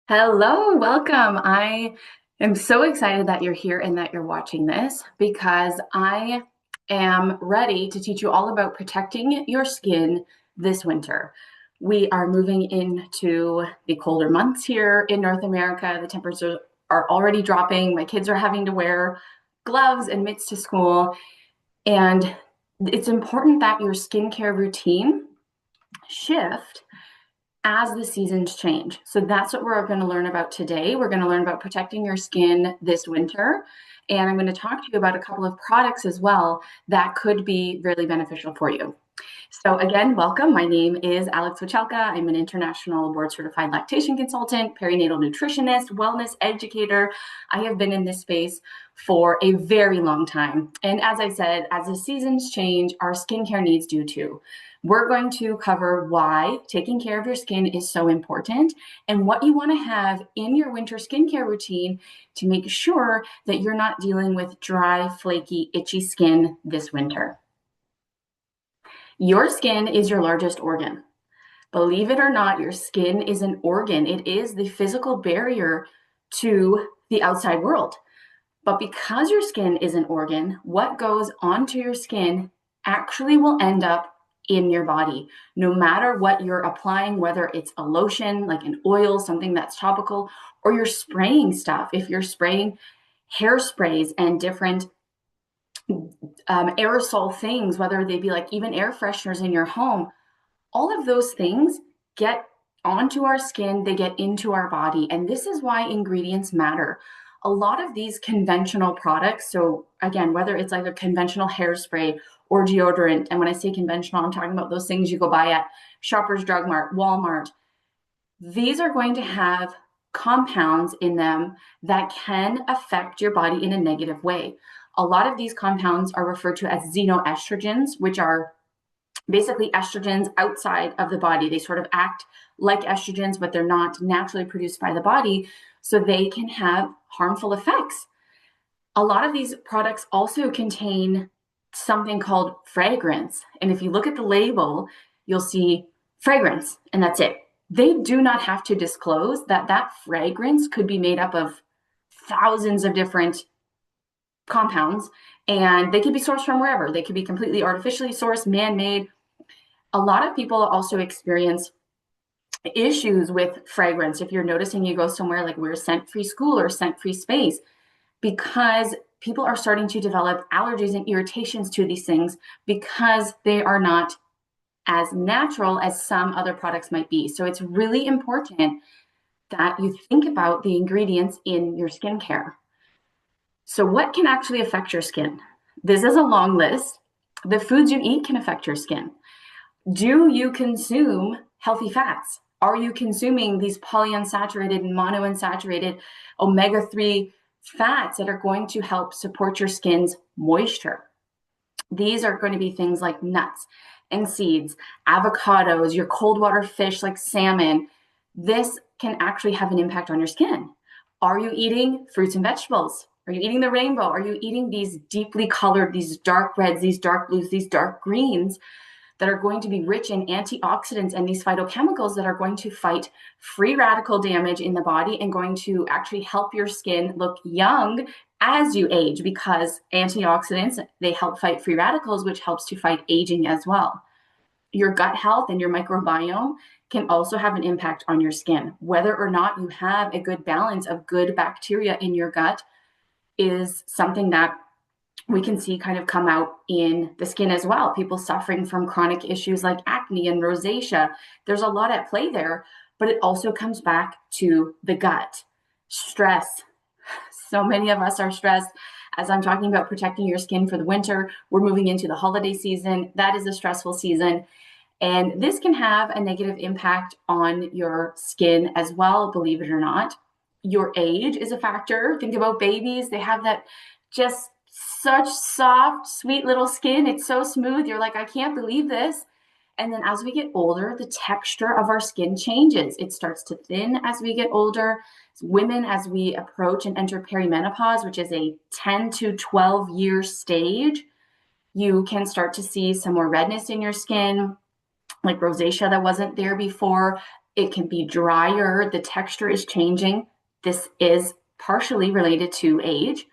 Hello, welcome. I am so excited that you're here and that you're watching this because I am ready to teach you all about protecting your skin this winter. We are moving into the colder months here in North America. The temperatures are already dropping. My kids are having to wear gloves and mitts to school. And it's important that your skincare routine shift as the seasons change. So that's what we're going to learn about today. We're going to learn about protecting your skin this winter. And I'm going to talk to you about a couple of products as well that could be really beneficial for you. So again, welcome. My name is Alex Wachelka. I'm an international board certified lactation consultant, perinatal nutritionist, wellness educator. I have been in this space for a very long time. And as I said, as the seasons change, our skincare needs do too. We're going to cover why taking care of your skin is so important and what you want to have in your winter skincare routine to make sure that you're not dealing with dry, flaky, itchy skin this winter. Your skin is your largest organ. Believe it or not, your skin is an organ. It is the physical barrier to the outside world. But because your skin is an organ, what goes onto your skin actually will end up in your body. No matter what you're applying, whether it's a lotion, like an oil, something that's topical, or you're spraying stuff. If you're spraying hairsprays and different aerosol things, whether they be like even air fresheners in your home, all of those things get onto our skin, they get into our body. And this is why ingredients matter. A lot of these conventional products, so again, whether it's like a conventional hairspray or deodorant, and when I say conventional, I'm talking about those things you go buy at Shoppers Drug Mart, Walmart, these are going to have compounds in them that can affect your body in a negative way. A lot of these compounds are referred to as xenoestrogens, which are basically estrogens outside of the body. They sort of act like estrogens, but they're not naturally produced by the body, so they can have harmful effects. A lot of these products also contain something called fragrance. And if you look at the label, you'll see fragrance, and that's it. They do not have to disclose that that fragrance could be made up of thousands of different compounds, and they could be sourced from wherever. They could be completely artificially sourced, man-made. A lot of people also experience issues with fragrance. If you're noticing, you go somewhere like we're scent-free school or scent-free space, because people are starting to develop allergies and irritations to these things because they are not as natural as some other products might be. So it's really important that you think about the ingredients in your skincare. So what can actually affect your skin? This is a long list. The foods you eat can affect your skin. Do you consume healthy fats? Are you consuming these polyunsaturated and monounsaturated omega-3 fats that are going to help support your skin's moisture? These are going to be things like nuts and seeds, avocados, your cold water fish like salmon. This can actually have an impact on your skin. Are you eating fruits and vegetables? Are you eating the rainbow? Are you eating these deeply colored, these dark reds, these dark blues, these dark greens that are going to be rich in antioxidants and these phytochemicals that are going to fight free radical damage in the body and going to actually help your skin look young as you age, because antioxidants, they help fight free radicals, which helps to fight aging as well. Your gut health and your microbiome can also have an impact on your skin. Whether or not you have a good balance of good bacteria in your gut is something that we can see kind of come out in the skin as well. People suffering from chronic issues like acne and rosacea. There's a lot at play there, but it also comes back to the gut. Stress. So many of us are stressed. As I'm talking about protecting your skin for the winter, we're moving into the holiday season. That is a stressful season. And this can have a negative impact on your skin as well, believe it or not. Your age is a factor. Think about babies. They have that just such soft, sweet little skin. It's so smooth. You're like, I can't believe this. And then as we get older, the texture of our skin changes. It starts to thin as we get older. Women, as we approach and enter perimenopause, which is a 10 to 12 year stage, you can start to see some more redness in your skin, like rosacea that wasn't there before. It can be drier. The texture is changing. This is partially related to age.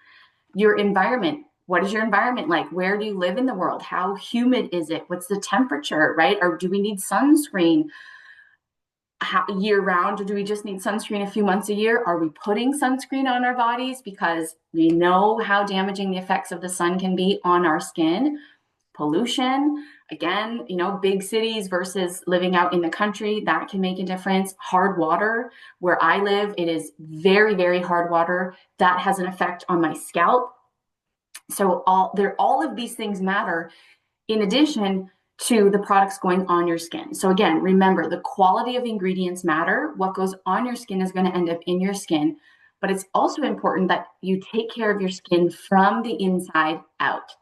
Your environment. What is your environment like? Where do you live in the world? How humid is it? What's the temperature, right? Or do we need sunscreen year round, or do we just need sunscreen a few months a year? Are we putting sunscreen on our bodies because we know how damaging the effects of the sun can be on our skin? Pollution, again, big cities versus living out in the country, that can make a difference. Hard water, where I live, it is very, very hard water. That has an effect on my scalp. So all of these things matter in addition to the products going on your skin. So again, remember, the quality of ingredients matter. What goes on your skin is going to end up in your skin, but it's also important that you take care of your skin from the inside out.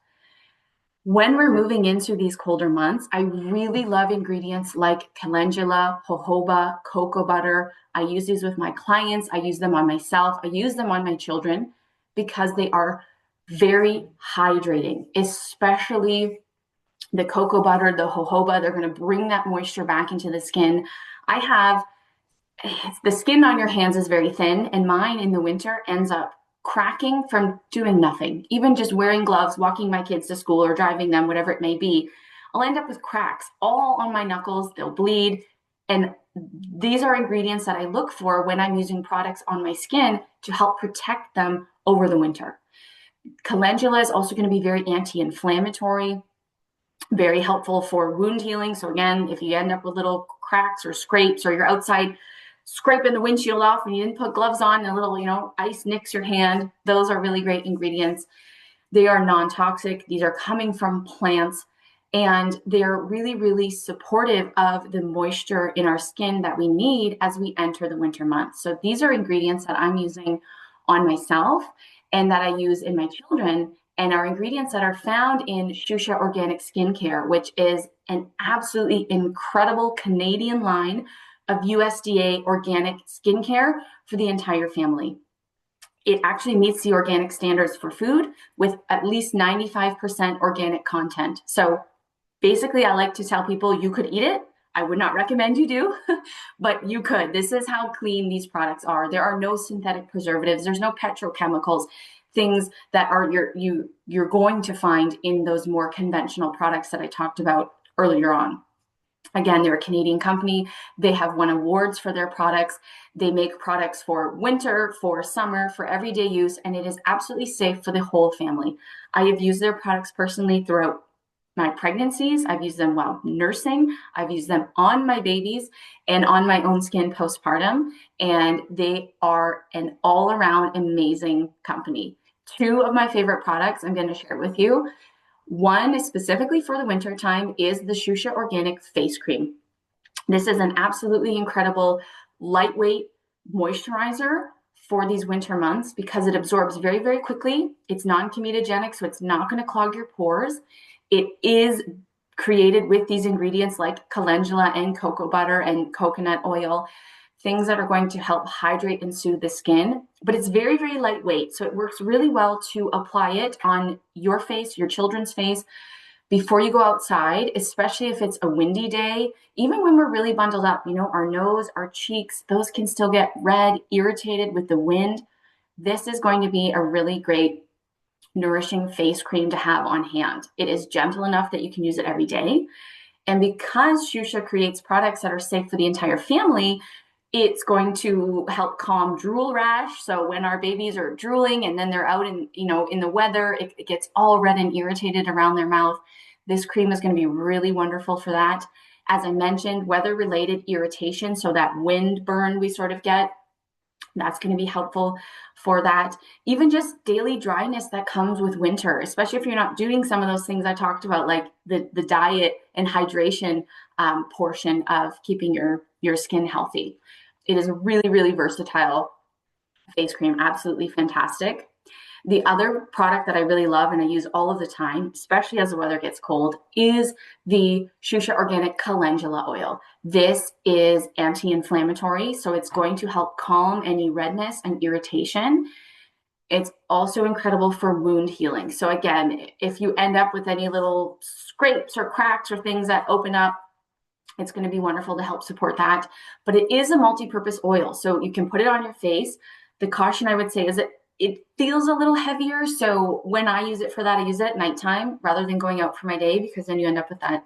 When we're moving into these colder months, I really love ingredients like calendula, jojoba, cocoa butter. I use these with my clients. I use them on myself. I use them on my children because they are very hydrating, especially the cocoa butter, the jojoba. They're going to bring that moisture back into the skin. I have the skin on your hands is very thin, and mine in the winter ends up cracking from doing nothing. Even just wearing gloves, walking my kids to school or driving them, whatever it may be, I'll end up with cracks all on my knuckles. They'll bleed. And these are ingredients that I look for when I'm using products on my skin to help protect them over the winter. Calendula is also going to be very anti-inflammatory, very helpful for wound healing. So again, if you end up with little cracks or scrapes, or you're outside scraping the windshield off and you didn't put gloves on and a little, ice nicks your hand, those are really great ingredients. They are non-toxic. These are coming from plants, and they're really, really supportive of the moisture in our skin that we need as we enter the winter months. So these are ingredients that I'm using on myself and that I use in my children, and are ingredients that are found in Shoosha Organic Skincare, which is an absolutely incredible Canadian line of USDA organic skincare for the entire family. It actually meets the organic standards for food with at least 95% organic content. So basically, I like to tell people you could eat it. I would not recommend you do, but you could. This is how clean these products are. There are no synthetic preservatives. There's no petrochemicals, things that are you're going to find in those more conventional products that I talked about earlier on. Again, they're a Canadian company. They have won awards for their products. They make products for winter, for summer, for everyday use, and it is absolutely safe for the whole family. I have used their products personally throughout my pregnancies. I've used them while nursing. I've used them on my babies and on my own skin postpartum, and they are an all-around amazing company. Two of my favorite products I'm going to share with you. One is specifically for the winter time is the Shoosha Organic Face Cream. This is an absolutely incredible lightweight moisturizer for these winter months because it absorbs very, very quickly. It's non-comedogenic, so it's not going to clog your pores. It is created with these ingredients like calendula and cocoa butter and coconut oil, things that are going to help hydrate and soothe the skin. But it's very, very lightweight, so it works really well to apply it on your face, your children's face, before you go outside, especially if it's a windy day. Even when we're really bundled up, our nose, our cheeks, those can still get red, irritated with the wind. This is going to be a really great nourishing face cream to have on hand. It is gentle enough that you can use it every day. And because Shoosha creates products that are safe for the entire family, it's going to help calm drool rash. So when our babies are drooling and then they're out in the weather, it gets all red and irritated around their mouth. This cream is going to be really wonderful for that. As I mentioned, weather-related irritation, so that wind burn we sort of get, that's going to be helpful for that. Even just daily dryness that comes with winter, especially if you're not doing some of those things I talked about, like the diet and hydration portion of keeping your skin healthy. It is a really, really versatile face cream, absolutely fantastic. The other product that I really love and I use all of the time, especially as the weather gets cold, is the Shoosha Organic Calendula Oil. This is anti-inflammatory, so it's going to help calm any redness and irritation. It's also incredible for wound healing. So again, if you end up with any little scrapes or cracks or things that open up It's going to be wonderful to help support that. But it is a multi-purpose oil, so you can put it on your face. The caution I would say is that it feels a little heavier. So when I use it for that, I use it at nighttime rather than going out for my day, because then you end up with that,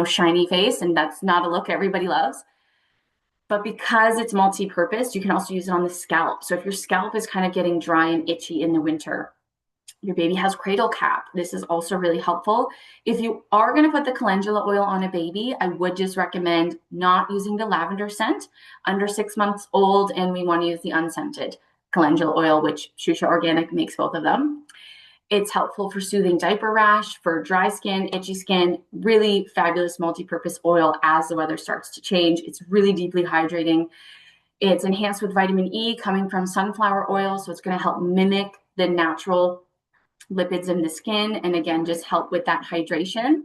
shiny face, and that's not a look everybody loves. But because it's multi-purpose, you can also use it on the scalp. So if your scalp is kind of getting dry and itchy in the winter, your baby has cradle cap. This is also really helpful. If you are going to put the calendula oil on a baby, I would just recommend not using the lavender scent under 6 months old, and we want to use the unscented calendula oil, which Shoosha Organic makes both of them. It's helpful for soothing diaper rash, for dry skin, itchy skin, really fabulous multi-purpose oil as the weather starts to change. It's really deeply hydrating. It's enhanced with vitamin E coming from sunflower oil, so it's going to help mimic the natural lipids in the skin, and again, just help with that hydration.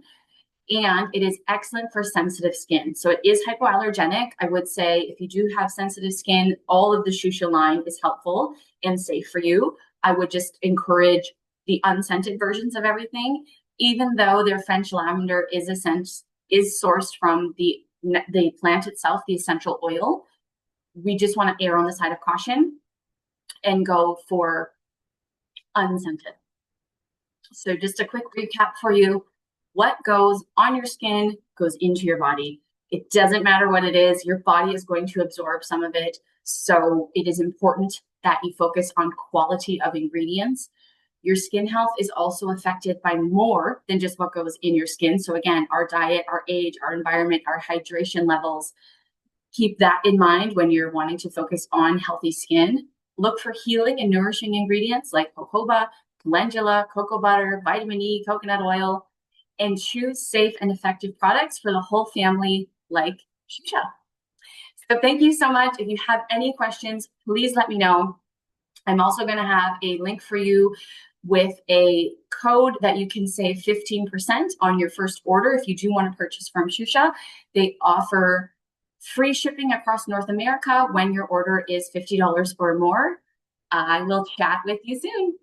And it is excellent for sensitive skin. So it is hypoallergenic. I would say if you do have sensitive skin, all of the Shoosha line is helpful and safe for you. I would just encourage the unscented versions of everything, even though their French lavender is sourced from the plant itself, the essential oil. We just want to err on the side of caution and go for unscented. So just a quick recap for you. What goes on your skin goes into your body. It doesn't matter what it is, your body is going to absorb some of it. So it is important that you focus on quality of ingredients. Your skin health is also affected by more than just what goes in your skin. So again, our diet, our age, our environment, our hydration levels. Keep that in mind when you're wanting to focus on healthy skin. Look for healing and nourishing ingredients like jojoba, calendula, cocoa butter, vitamin E, coconut oil, and choose safe and effective products for the whole family like Shoosha. So thank you so much. If you have any questions, please let me know. I'm also going to have a link for you with a code that you can save 15% on your first order if you do want to purchase from Shoosha. They offer free shipping across North America when your order is $50 or more. I will chat with you soon.